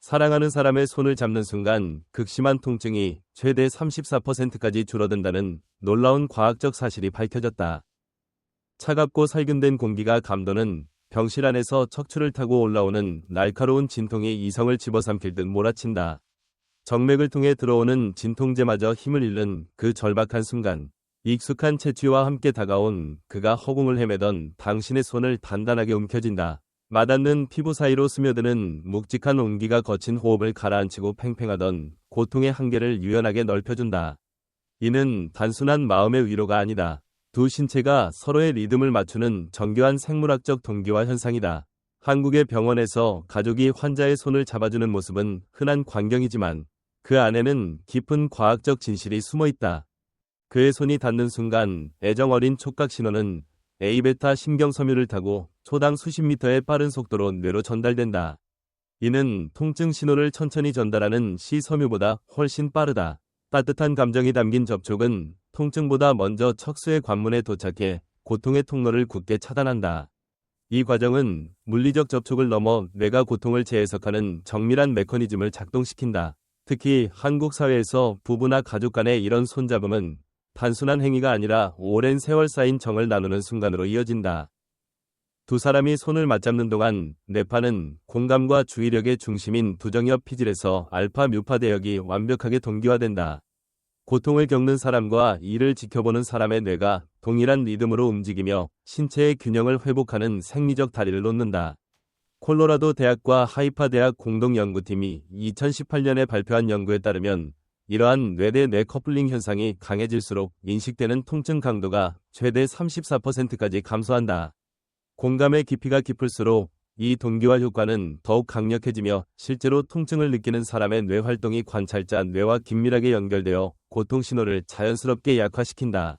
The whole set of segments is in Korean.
사랑하는 사람의 손을 잡는 순간 극심한 통증이 최대 34%까지 줄어든다는 놀라운 과학적 사실이 밝혀졌다. 차갑고 살균된 공기가 감도는 병실 안에서 척추를 타고 올라오는 날카로운 진통이 이성을 집어삼킬 듯 몰아친다. 정맥을 통해 들어오는 진통제마저 힘을 잃는 그 절박한 순간, 익숙한 채취와 함께 다가온 그가 허공을 헤매던 당신의 손을 단단하게 움켜쥔다. 맞닿는 피부 사이로 스며드는 묵직한 온기가 거친 호흡을 가라앉히고 팽팽하던 고통의 한계를 유연하게 넓혀준다. 이는 단순한 마음의 위로가 아니다. 두 신체가 서로의 리듬을 맞추는 정교한 생물학적 동기화 현상이다. 한국의 병원에서 가족이 환자의 손을 잡아주는 모습은 흔한 광경이지만 그 안에는 깊은 과학적 진실이 숨어 있다. 그의 손이 닿는 순간 애정 어린 촉각 신호는 A베타 신경섬유를 타고 초당 수십 미터의 빠른 속도로 뇌로 전달된다. 이는 통증 신호를 천천히 전달하는 C섬유보다 훨씬 빠르다. 따뜻한 감정이 담긴 접촉은 통증보다 먼저 척수의 관문에 도착해 고통의 통로를 굳게 차단한다. 이 과정은 물리적 접촉을 넘어 뇌가 고통을 재해석하는 정밀한 메커니즘을 작동시킨다. 특히 한국 사회에서 부부나 가족 간의 이런 손잡음은 단순한 행위가 아니라 오랜 세월 쌓인 정을 나누는 순간으로 이어진다. 두 사람이 손을 맞잡는 동안 뇌파는 공감과 주의력의 중심인 부정엽 피질에서 알파 뮤파 대역이 완벽하게 동기화된다. 고통을 겪는 사람과 이를 지켜보는 사람의 뇌가 동일한 리듬으로 움직이며 신체의 균형을 회복하는 생리적 다리를 놓는다. 콜로라도 대학과 하이파 대학 공동연구팀이 2018년에 발표한 연구에 따르면 이러한 뇌 대 뇌 커플링 현상이 강해질수록 인식되는 통증 강도가 최대 34%까지 감소한다. 공감의 깊이가 깊을수록 이 동기화 효과는 더욱 강력해지며 실제로 통증을 느끼는 사람의 뇌 활동이 관찰자 뇌와 긴밀하게 연결되어 고통 신호를 자연스럽게 약화시킨다.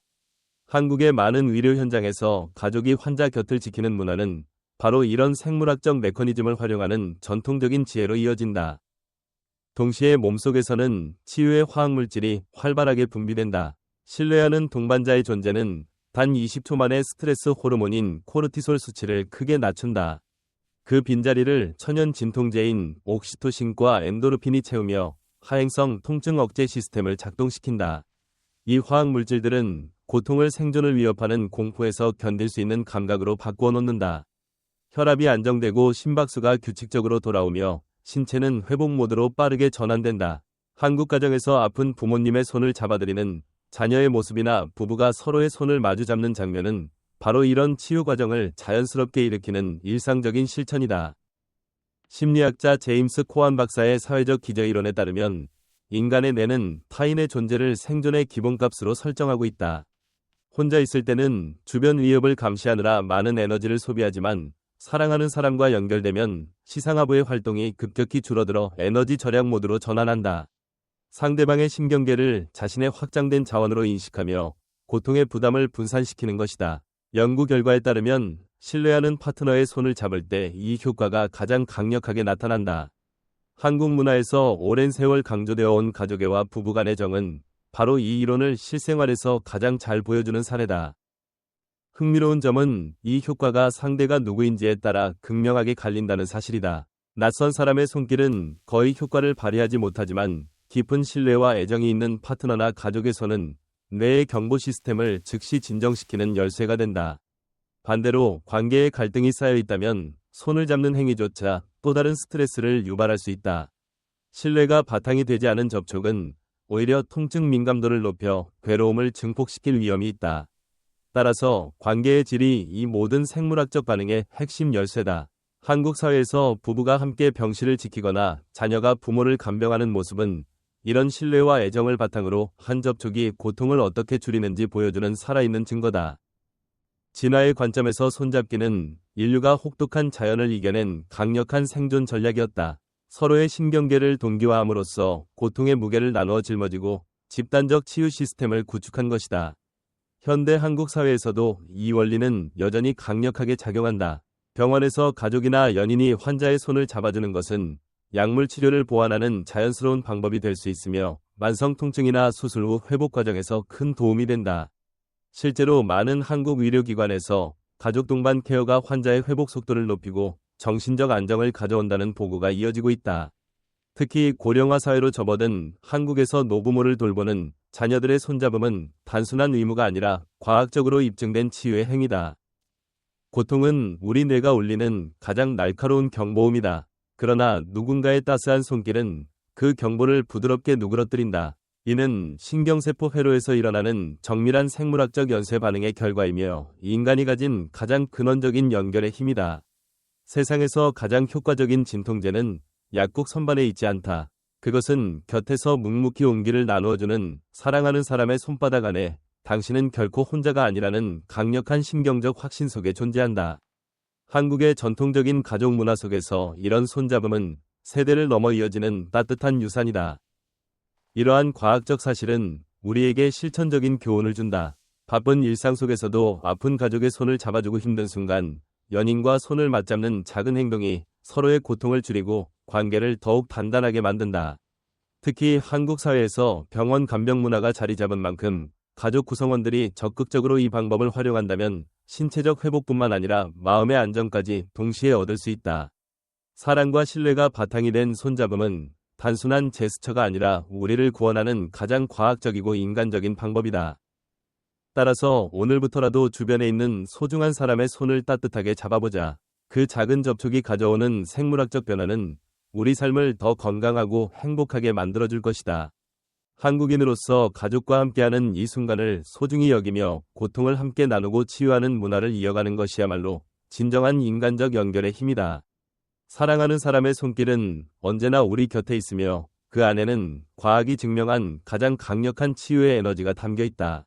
한국의 많은 의료 현장에서 가족이 환자 곁을 지키는 문화는 바로 이런 생물학적 메커니즘을 활용하는 전통적인 지혜로 이어진다. 동시에 몸속에서는 치유의 화학물질이 활발하게 분비된다. 신뢰하는 동반자의 존재는 단 20초 만에 스트레스 호르몬인 코르티솔 수치를 크게 낮춘다. 그 빈자리를 천연 진통제인 옥시토신과 엔도르핀이 채우며 하행성 통증 억제 시스템을 작동시킨다. 이 화학물질들은 고통을 생존을 위협하는 공포에서 견딜 수 있는 감각으로 바꾸어 놓는다. 혈압이 안정되고 심박수가 규칙적으로 돌아오며 신체는 회복 모드로 빠르게 전환된다. 한국 가정에서 아픈 부모님의 손을 잡아드리는 자녀의 모습이나 부부가 서로의 손을 마주 잡는 장면은 바로 이런 치유 과정을 자연스럽게 일으키는 일상적인 실천이다. 심리학자 제임스 코안 박사의 사회적 기저이론에 따르면 인간의 뇌는 타인의 존재를 생존의 기본값으로 설정하고 있다. 혼자 있을 때는 주변 위협을 감시하느라 많은 에너지를 소비하지만 사랑하는 사람과 연결되면 시상하부의 활동이 급격히 줄어들어 에너지 절약 모드로 전환한다. 상대방의 신경계를 자신의 확장된 자원으로 인식하며 고통의 부담을 분산시키는 것이다. 연구 결과에 따르면 신뢰하는 파트너의 손을 잡을 때 이 효과가 가장 강력하게 나타난다. 한국 문화에서 오랜 세월 강조되어 온 가족애와 부부간의 정은 바로 이 이론을 실생활에서 가장 잘 보여주는 사례다. 흥미로운 점은 이 효과가 상대가 누구인지에 따라 극명하게 갈린다는 사실이다. 낯선 사람의 손길은 거의 효과를 발휘하지 못하지만 깊은 신뢰와 애정이 있는 파트너나 가족의 손은 뇌의 경보 시스템을 즉시 진정시키는 열쇠가 된다. 반대로 관계에 갈등이 쌓여 있다면 손을 잡는 행위조차 또 다른 스트레스를 유발할 수 있다. 신뢰가 바탕이 되지 않은 접촉은 오히려 통증 민감도를 높여 괴로움을 증폭시킬 위험이 있다. 따라서 관계의 질이 이 모든 생물학적 반응의 핵심 열쇠다. 한국 사회에서 부부가 함께 병실을 지키거나 자녀가 부모를 간병하는 모습은 이런 신뢰와 애정을 바탕으로 한 접촉이 고통을 어떻게 줄이는지 보여주는 살아있는 증거다. 진화의 관점에서 손잡기는 인류가 혹독한 자연을 이겨낸 강력한 생존 전략이었다. 서로의 신경계를 동기화함으로써 고통의 무게를 나누어 짊어지고 집단적 치유 시스템을 구축한 것이다. 현대 한국 사회에서도 이 원리는 여전히 강력하게 작용한다. 병원에서 가족이나 연인이 환자의 손을 잡아주는 것은 약물 치료를 보완하는 자연스러운 방법이 될 수 있으며 만성 통증이나 수술 후 회복 과정에서 큰 도움이 된다. 실제로 많은 한국 의료기관에서 가족 동반 케어가 환자의 회복 속도를 높이고 정신적 안정을 가져온다는 보고가 이어지고 있다. 특히 고령화 사회로 접어든 한국에서 노부모를 돌보는 자녀들의 손잡음은 단순한 의무가 아니라 과학적으로 입증된 치유의 행위다. 고통은 우리 뇌가 울리는 가장 날카로운 경보음이다. 그러나 누군가의 따스한 손길은 그 경보를 부드럽게 누그러뜨린다. 이는 신경세포 회로에서 일어나는 정밀한 생물학적 연쇄 반응의 결과이며 인간이 가진 가장 근원적인 연결의 힘이다. 세상에서 가장 효과적인 진통제는 약국 선반에 있지 않다. 그것은 곁에서 묵묵히 온기를 나누어주는 사랑하는 사람의 손바닥 안에 당신은 결코 혼자가 아니라는 강력한 신경적 확신 속에 존재한다. 한국의 전통적인 가족 문화 속에서 이런 손잡음은 세대를 넘어 이어지는 따뜻한 유산이다. 이러한 과학적 사실은 우리에게 실천적인 교훈을 준다. 바쁜 일상 속에서도 아픈 가족의 손을 잡아주고 힘든 순간, 연인과 손을 맞잡는 작은 행동이 서로의 고통을 줄이고 관계를 더욱 단단하게 만든다. 특히 한국 사회에서 병원 간병 문화가 자리 잡은 만큼 가족 구성원들이 적극적으로 이 방법을 활용한다면 신체적 회복뿐만 아니라 마음의 안정까지 동시에 얻을 수 있다. 사랑과 신뢰가 바탕이 된 손잡음은 단순한 제스처가 아니라 우리를 구원하는 가장 과학적이고 인간적인 방법이다. 따라서 오늘부터라도 주변에 있는 소중한 사람의 손을 따뜻하게 잡아보자. 그 작은 접촉이 가져오는 생물학적 변화는 우리 삶을 더 건강하고 행복하게 만들어줄 것이다. 한국인으로서 가족과 함께하는 이 순간을 소중히 여기며 고통을 함께 나누고 치유하는 문화를 이어가는 것이야말로 진정한 인간적 연결의 힘이다. 사랑하는 사람의 손길은 언제나 우리 곁에 있으며 그 안에는 과학이 증명한 가장 강력한 치유의 에너지가 담겨 있다.